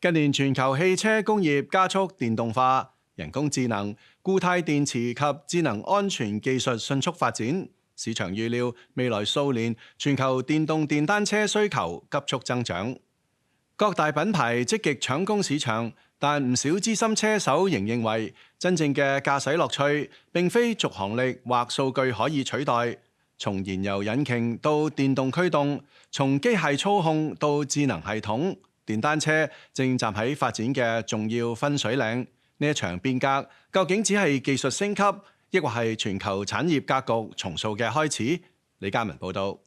近年全球汽車工業加速電動化，人工智能、固態電池及智能安全技術迅速發展。市場預料未來數年全球電動電單車需求急速增長。各大品牌積極搶攻市場，但唔少資深車手仍認為真正嘅駕駛樂趣並非續航力或數據可以取代。從燃油引擎到電動驅動，從機械操控到智能系統，電單車正站喺發展嘅重要分水嶺。呢一場變革究竟只係技術升級，抑或係全球產業格局重塑嘅開始？李嘉文報導。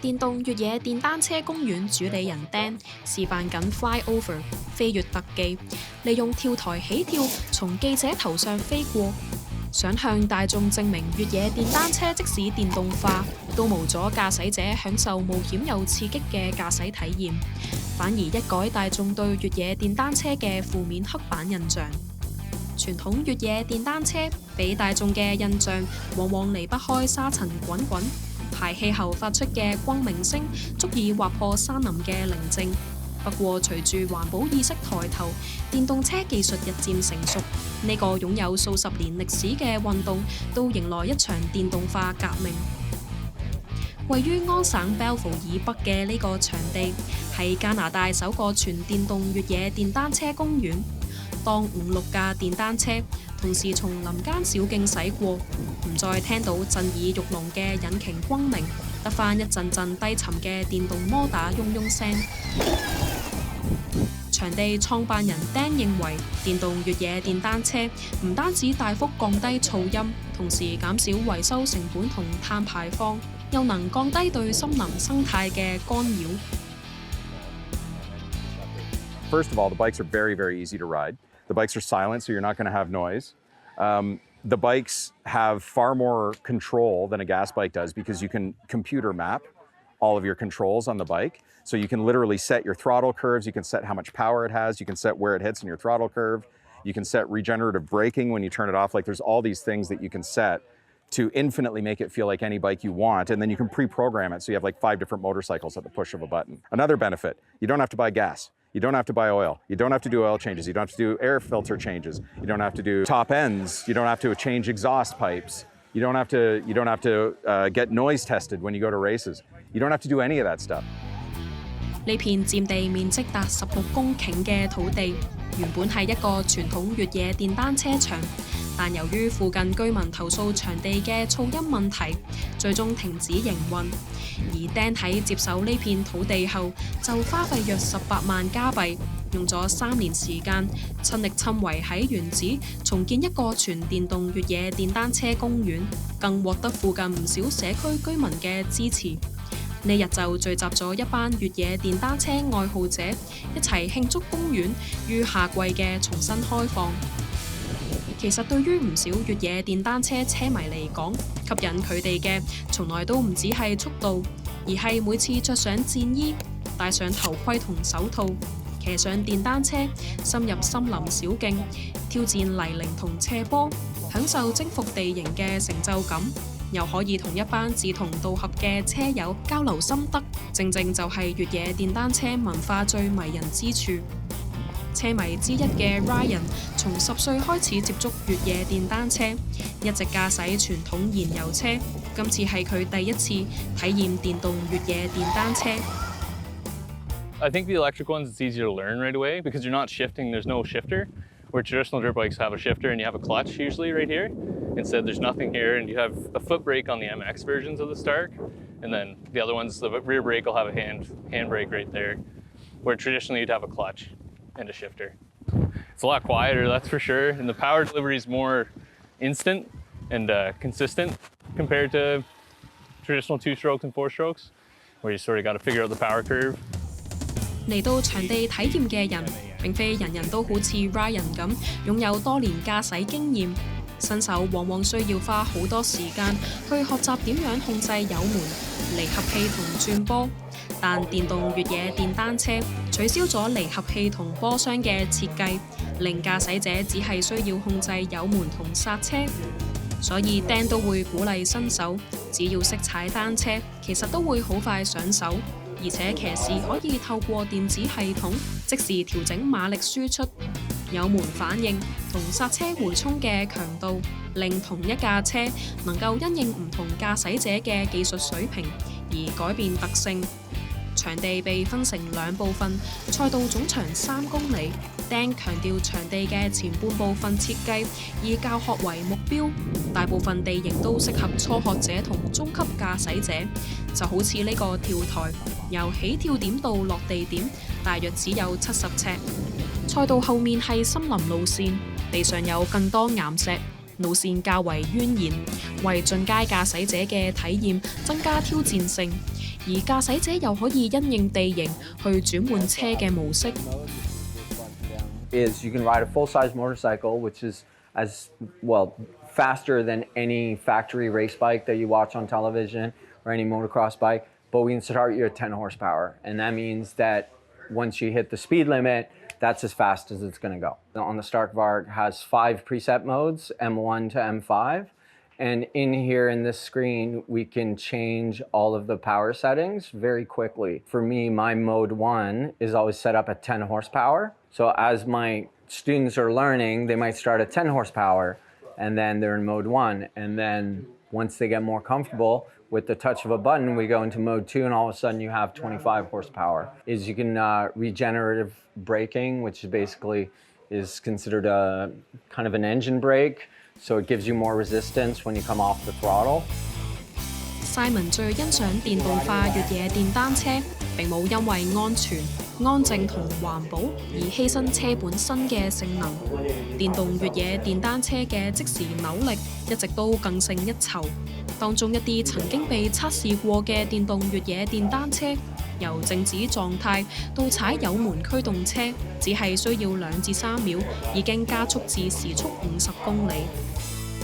電動越野電單車公園主理人 Dan 示範緊 flyover 飛越特技，利用跳台起跳從記者頭上飛過，想向大眾證明越野電單車即使電動化，都無阻駕駛者享受冒險又刺激嘅駕駛體驗，反而一改大眾對越野電單車嘅負面刻板印象。傳統越野電單車俾大眾嘅印象往往離不開沙塵滾滾、排氣後發出嘅轟鳴聲，足以劃破山林嘅寧靜。不過隨住環保意識抬頭，電動車技術日漸成熟，呢個擁有數十年歷史嘅運動都迎來一場電動化革命。位於安省 Belleville 以北嘅呢個場地係加拿大首個全電動越野電單車公園。當5-6架電單車同時從林間小徑駛過，唔再聽到震耳欲聾嘅引擎轟鳴，得返一陣陣低沉嘅電動摩打嗡嗡聲。場地創辦人 Dan 認為，電動越野電單車唔單止大幅降低噪音，同時減少維修成本同碳排放，又能降低對森林生態嘅干擾。First of all, the bikes are very, very easy to ride. The bikes are silent, so you're not going to have noise. The bikes have far more control than a gas bike does because you can computer map all of your controls on the bike. So you can literally set your throttle curves, you can set how much power it has, you can set where it hits in your throttle curve, you can set regenerative braking when you turn it off. Like there's all these things that you can set to infinitely make it feel like any bike you want, and then you can pre-program it so you have like 5 different motorcycles at the push of a button. Another benefit, you don't have to buy gas. You don't have to buy oil. You don't have to do oil changes. You don't have to do air filter changes. You don't have to do top ends. You don't have to change exhaust pipes. You don't have to get noise tested when you go to races. You don't have to do any of that stuff. 呢片佔地面積達16公頃嘅土地，原本係一個傳統越野電單車場，但由於附近居民投訴場地嘅噪音問題，最終停止營運。而 Dan 喺接手呢片土地後，就花費約18萬加幣，用咗3年時間，親力親為喺原址重建一個全電動越野電單車公園，更獲得附近唔少社區居民嘅支持。呢日就聚集咗一班越野電單車愛好者，一齊慶祝公園於夏季嘅重新開放。其實對於唔少越野電單車車迷嚟講，吸引佢哋嘅從來都唔止係速度，而係每次着上戰衣、戴上頭盔同手套，騎上電單車，深入森林小徑，挑戰泥濘同斜坡，享受征服地形嘅成就感，又可以同一班志同道合嘅車友交流心得，正正就係越野電單車文化最迷人之處。車迷之一嘅 Ryan 從10歲開始接觸越野電單車，一直駕駛傳統燃油車，今次係佢第一次體驗電動越野電單車。I think the electric ones, it's easier to learn right away because you're not shifting, there's no shifter, where traditional dirt bikes have a shifter and you have a clutch usually right here. Instead, there's nothing here, and you have a foot brake on the MX versions of the Stark, and then the other ones, the rear brake will have a hand brake right there, where traditionally you'd have a clutch and a shifter. It's a lot quieter, that's for sure, and the power delivery is more instant and consistent compared to traditional 2-strokes and 4-strokes, where you sort of got to figure out the power curve. 嚟到場地體驗嘅人，並非人人都好似 Ryan 咁擁有多年駕駛經驗，新手往往需要花好多時間去學習點樣控制油門、離合器同轉波。但電動越野電單車取消咗離合器同波箱嘅設計，令駕駛者只係需要控制油門同剎車。所以 Dan 都會鼓勵新手，只要識踩單車，其實都會好快上手。而且騎士可以透過電子系統即時調整馬力輸出、油門反應同剎車回衝嘅強度，令同一架車能夠因應唔同駕駛者嘅技術水平而改變特性。場地被分成2部分，賽道總長3公里。Dan 強調場地嘅前半部分設計以教學為目標，大部分地形都適合初學者同中級駕駛者。就好似呢個跳台，由起跳點到落地點，大約只有70尺。賽道後面係森林路線，地上有更多岩石，路線較為蜿蜒，為進階駕駛者嘅體驗增加挑戰性。而駕駛者又可以因應地形去轉換車嘅模式。Is you can ride a full-size motorcycle, which is as well faster than any factory race bike that you watch on television or any motocross bike, but we can start you at 10 horsepower, and that means that once you hit the speed limit, that's as fast as it's going to go. On the Stark Varg has 5 preset modes, M1 to M5. And in here in this screen, we can change all of the power settings very quickly. For me, my mode 1 is always set up at 10 horsepower. So as my students are learning, they might start at 10 horsepower and then they're in mode 1. And then once they get more comfortable, with the touch of a button, we go into mode 2 and all of a sudden you have 25 horsepower. Is you can regenerative braking, which basically is considered a kind of an engine brake. So it gives you more resistance when you come off the throttle. Simon 最欣賞電動化越野電單車，並冇因為安全、安靜同環保而犧牲車本身嘅性能。電動越野電單車嘅即時扭力一直都更勝一籌。當中一啲曾經被測試過嘅電動越野電單車，由靜止狀態到踩油門驅動車，只係需要2至3秒，已經加速至時速50公里。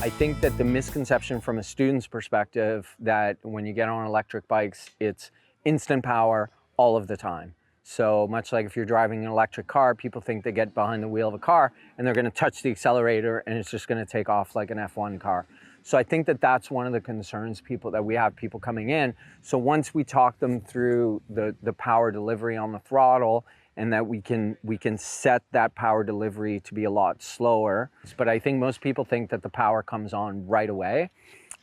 I think that the misconception from a student's perspective that when you get on electric bikes, it's instant power all of the time. So much like if you're driving an electric car, people think they get behind the wheel of a car and they're going to touch the accelerator and it's just going to take off like an F1 car. So I think that that's one of the concerns that we have people coming in. So once we talk them through the power delivery on the throttle, and that we can set that power delivery to be a lot slower. But I think most people think that the power comes on right away.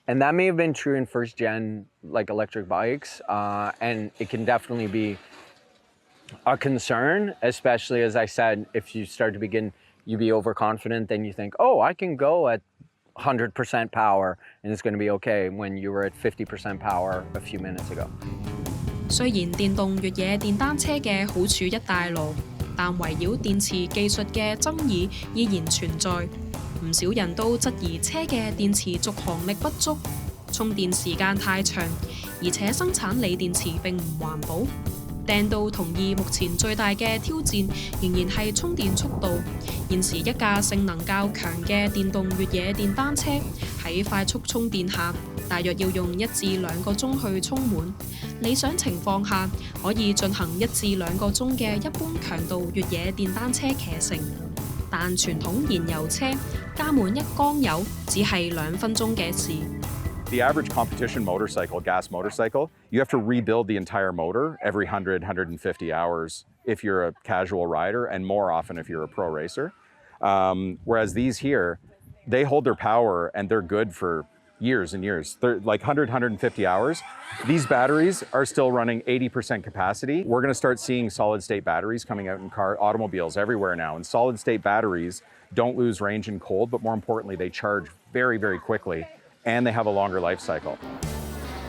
And that may have been true in first gen like electric bikes, and it can definitely be a concern, especially as I said, if you start to you be overconfident, then you think, oh, I can go at 100% power and it's going to be okay when you were at 50% power a few minutes ago. 雖然電動越野電單車嘅好處一大籮，但圍繞電池技術嘅爭議依然存在。唔少人都質疑車嘅電池續航力不足、充電時間太長，而且生產鋰電池並唔環保。掟到同意目前最大嘅挑戰仍然係充電速度。現時一架性能較強嘅電動越野電單車喺快速充電下，大約要用1至2個鐘去充滿。理想情況下，可以進行1至2個鐘嘅一般強度越野電單車騎乘。但傳統燃油車加滿1缸油只係2分鐘嘅事。The average competition motorcycle, gas motorcycle, you have to rebuild the entire motor every 100, 150 hours if you're a casual rider, and more often if you're a pro racer. Whereas these here, they hold their power and they're good for years and years. They're like 100, 150 hours. These batteries are still running 80% capacity. We're going to start seeing solid state batteries coming out in automobiles everywhere now. And solid state batteries don't lose range in cold, but more importantly, they charge very, very quickly. And they have a longer life cycle.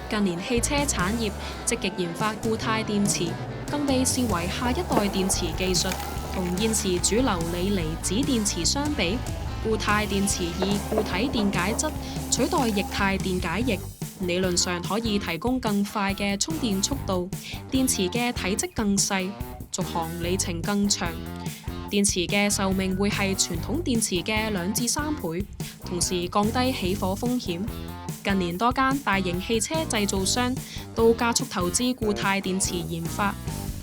近年汽車產業積極研發固態電池，更被視為下一代電池技術。同現時主流鋰離子電池相比，固態電池以固體電解質取代液態電解液，理論上可以提供更快嘅充電速度，電池嘅體積更細，續航里程更長。電池嘅壽命會係傳統電池嘅2至3倍，同時降低起火風險。近年多間大型汽車製造商都加速投資固態電池研發。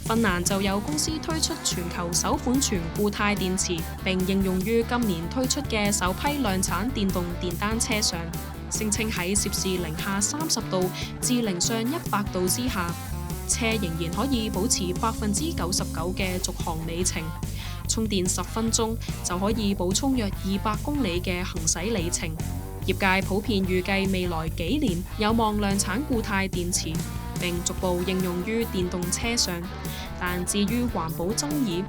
芬蘭就有公司推出全球首款全固態電池，並應用於今年推出嘅首批量產電動電單車上，聲稱喺攝氏零下30度至零上100度之下，車仍然可以保持99%嘅續航里程，充電10分鐘就可以補充約200公里嘅行駛里程。業界普遍預計未來幾年有望量產固態電池，並逐步應用於電動車上。但至於環保爭議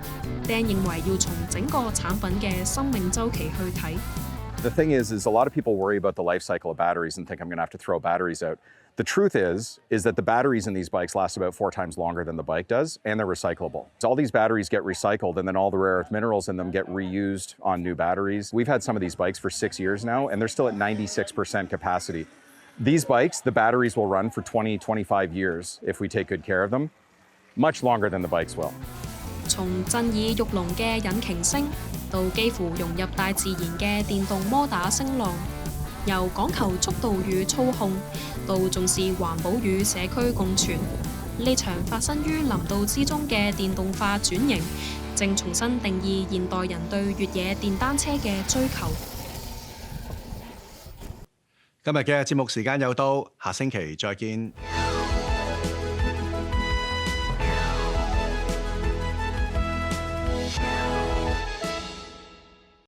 ，Dan認為要從整個產品嘅生命週期去睇。The thing is a lot of people worry about the life cycle of batteries and think I'm going to have to throw batteries out. The truth is that the batteries in these bikes last about 4 times longer than the bike does, and they're recyclable. So all these batteries get recycled, and then all the rare earth minerals in them get reused on new batteries. We've had some of these bikes for 6 years now, and they're still at 96% capacity. These bikes, the batteries will run for 20, 25 years if we take good care of them, much longer than the bikes will. 從震耳欲聾嘅引擎聲，到幾乎融入大自然嘅電動摩打聲浪，由講求速度與操控，到重視環保與社區共存，呢場發生於林道之中嘅電動化轉型，正重新定義現代人對越野電單車嘅追求。今日嘅節目時間又到，下星期再見。